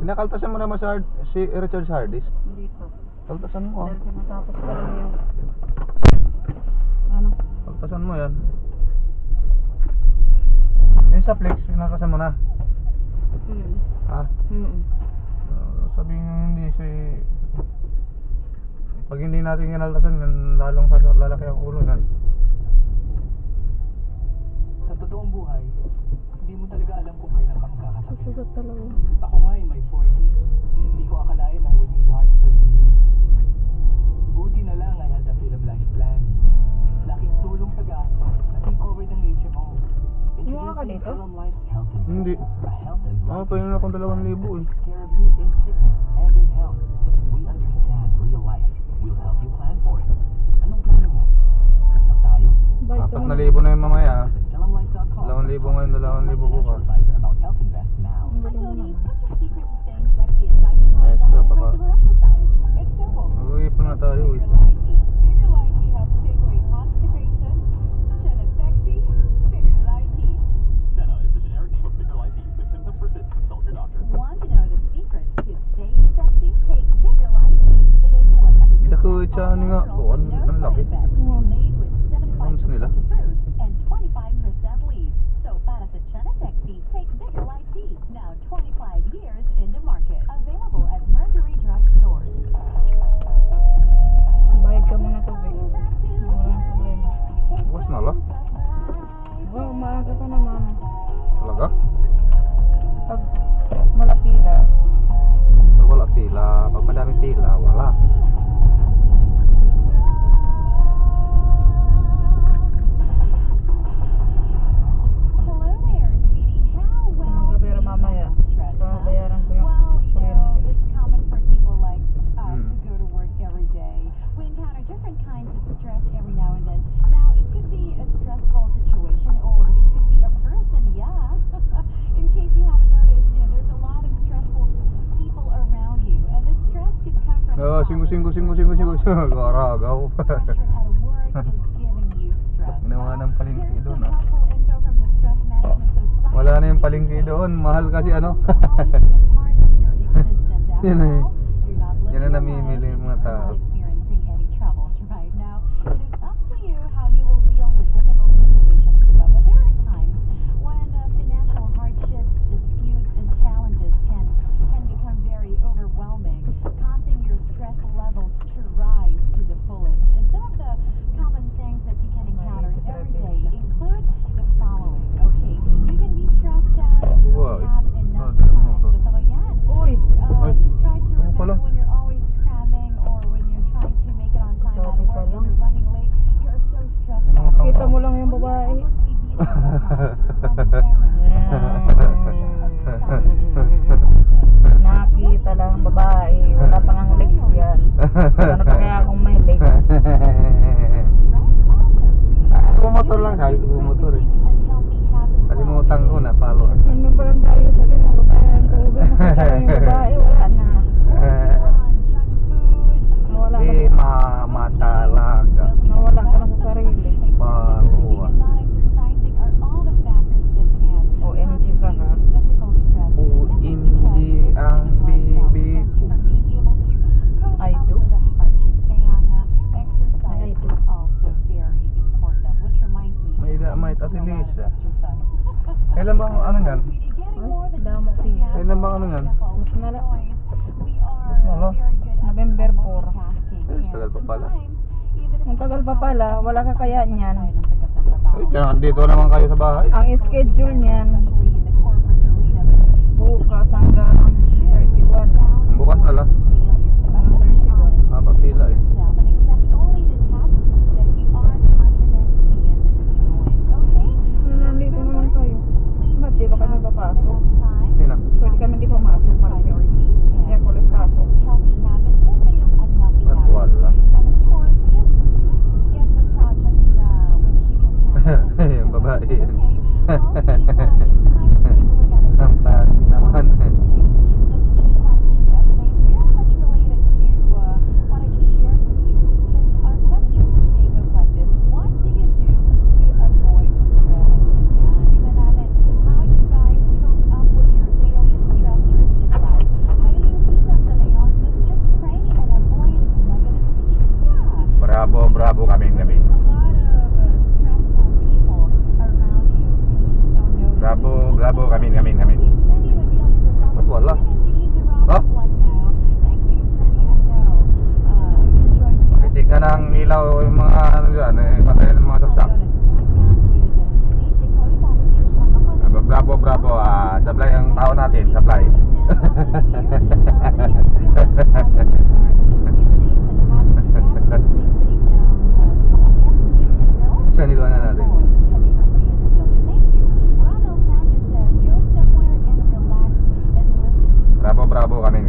Pinakaltasan mo naman si Richard Hardis. Hindi po. Kaltasan mo Dahil tinatapos ko lang yung ano? Kaltasan mo yan. Yung sa flex, pinakasan mo na. Ha? Sabihin nyo hindi pag hindi natin kinaltasan, lalong lalaki ang ulo yan. Sa totoong buhay, hindi mo talaga alam kung kailan ka magkakasakit. Susugat talaga. Ako nga in my 40s, hindi ko akalain I would need heart surgery. Buti na lang I had a Film Life plan. Laking tulong sa gastos, nating covered ng HMO. Iwan ka dito? Film Life's health insurance. Hindi. A health and life Pahinga akong 2,000 eh. takes care of you in sickness and in health. We understand real life. We'll help you plan for it. Anong plano mo? Usap tayo. 4,000 na yung mamaya. Visit filmlife.com. 2,000 ngayon, 2,000 bukas. Advisor about Health Invest now. Hi Tony, what's your secret to staying sexy aside from hot Ayos diet ka, and baka. regular exercise? It's simple. Mag-uipon na tayo eh. Figure Light Tea helps take away constipation. Jenna sexy, Figure Light Tea. Senna is the generic name of Figure Light Tea. If symptoms persist, consult your doctor. Want to know the secret to staying sexy? Take Figure Light Tea. It is 100% Kita ko siya nga po, natural, no ang laki. side effects. Made with 75% Ounce nila. fruits and 25% leaves. So para sa Jenna sexy, take Figure Light Tea. Now 25 years in the market. Available at Mercury Drug Stores. Bayad ka muna tubig. Walang problema. Bukas na lang. Oo, maaga pa naman. Talaga? Pag malapila, Pag wala pila, pag madami pila, wala. Hello there, sweetie. How well Mga do pero you mamaya, handle stress, huh? babayaran ko yung Well, you know, kuryente. it's common for people like us Mm. who go to work every day. We encounter different kinds of stress every now and then. Now, it could be a stressful situation or it could be a person, yeah. In case you haven't noticed, you know, there's a lot of stressful people around you. And the stress could come from Singgo. Garagaw. pressure at work is giving you stress. Ginawa ng palengke Here's doon, some helpful info from the Stress Management Society. Wala na yung palengke doon. Mahal kasi ano. Yan na eh. Yan na namimili yung mga tao. Experiencing any troubles right now. It is up to you how you will deal with difficult situations, diba? But there are times when financial hardships, disputes, and challenges can become very overwhelming, causing your stress levels to rise to the fullest. And some of the common things that you can encounter every day include the following. Okay, you can be stressed out if you don't have enough time. Totoo yan. Uy! Just try to Ano pala? remember when you're always cramming or when you're trying to make it on time at Sabi work pa and lang. you're running late, you're so stressed Yung mga out. Kita mo lang yung When you're babae. endlessly beating the deadlines, Nakita lang ang babae. Wala pang ang legs yan. Ano pa kaya kung may legs? Bumotor lang sabi ko, bumotor eh. Kalimutan ko na, follow. Ano ba lang tayo sabi ng babae? Ang tubig. Nakita yung babae. Wala na. Nawala ka. Eh, matalaga. Nawala ka na sa sarili. Paruwa. OMG ka ha. OMG ang bibi ko. I do. Exercise is also very important, which reminds me. May tasilisya. Kailan ba ano yan? Damo siya. Kailan ba ano yan? Mas nala. Wala. November 4. Eh, tagal pa pala. Ang tagal pa pala. Wala ka kaya niyan. Ay, tiyan, dito naman kayo sa bahay. Ang schedule niyan bukas hanggang 31. Bukas na lang. Mapapila eh. Nandito naman kayo. Ba't di ba kami papasok? Sino? Pwede kami di pumasok. Miyerkules pasok. Ba't wala? Yung babae yan. Ang pari naman. walang ilaw yung mga ano dyan, patay ng mga saksak. Bravo, bravo, supply ang tao natin, supply. Saan nilo na natin? Bravo, bravo, kamin.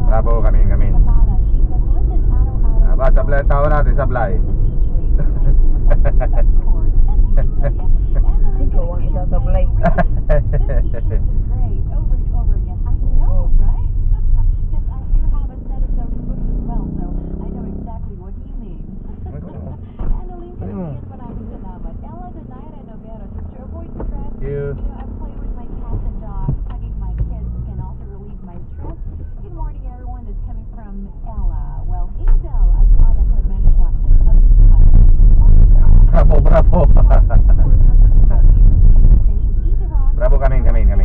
Bravo, kamin. Supply ang tao natin, supply. Ikaw ang isasablay. You. I play with my cats and dogs, hugging my kids can also relieve my stress. Good morning, everyone. That's coming from Ella. Well, Hazel, Aquada Clemencia, Bravo, bravo. Bravo, kamin. Hello to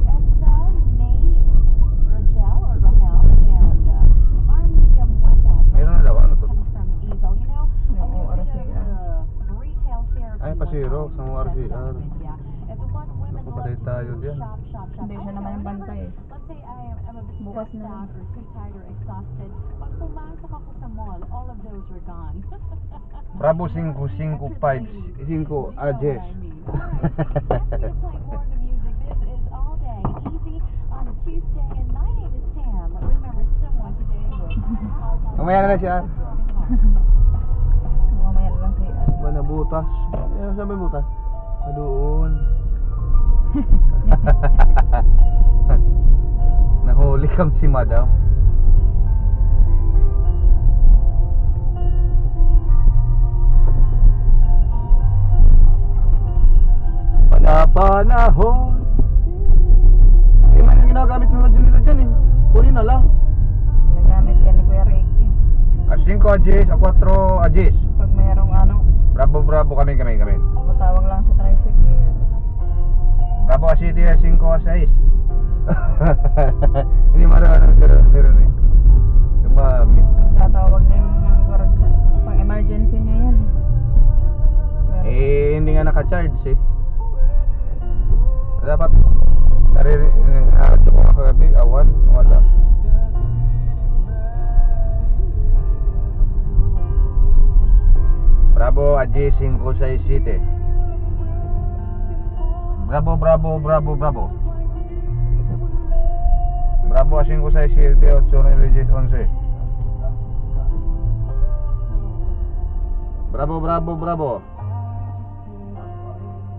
Esta, May, Rogel or Rohel, and Armiga Mueta. Meron na daw, ano to? Coming from Hazel, you know, No, a little bit RCR. of retail therapy. Ay, pasiro, sa mga RCR. Yeah. It's what women love Kapatid to tayo do, dyan. shop. Hindi siya naman yung bantay. Let's say I'm a bit Bukas stressed na. out or too tired or exhausted. Pag pumasok ako sa mall, all of those are gone. Bravo 555 5 Ajes. Mamaya na lang siya. Mamaya na lang siya. Ba na butas? Ano sabi butas? Doon. Nahuli kam si madam. Panahon. Eh, man yung ginagamit ng radyo nila dyan eh. Kunin na lang. Ginagamit yan ni Kuya Ricky. 5 Ajes, 4 Ajes. Pag mayroong ano, Bravo, bravo, kami. matawag lang sa tricycle. Bravo a 7, 5 a 6. Hindi marunong pero rin. Gumamit. Tatawag na yung mga karadya. Pang emergency nyo yan. Pero, Hindi nga naka-charge eh. Dapat naririnig ko kagabi, awan, wala. Bravo, Aji 567. Bravo. Bravo a 567, 8 9 11. Bravo.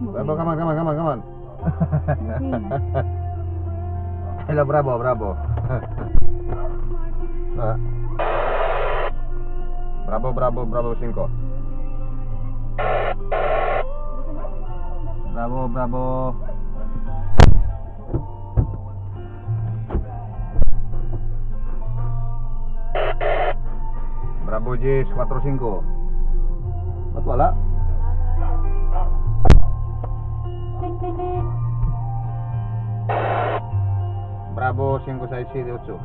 Bravo, come on. Hello, bravo. Bravo 5. Bravo. Bravo Jis 45. Ba't wala? Bravo 567.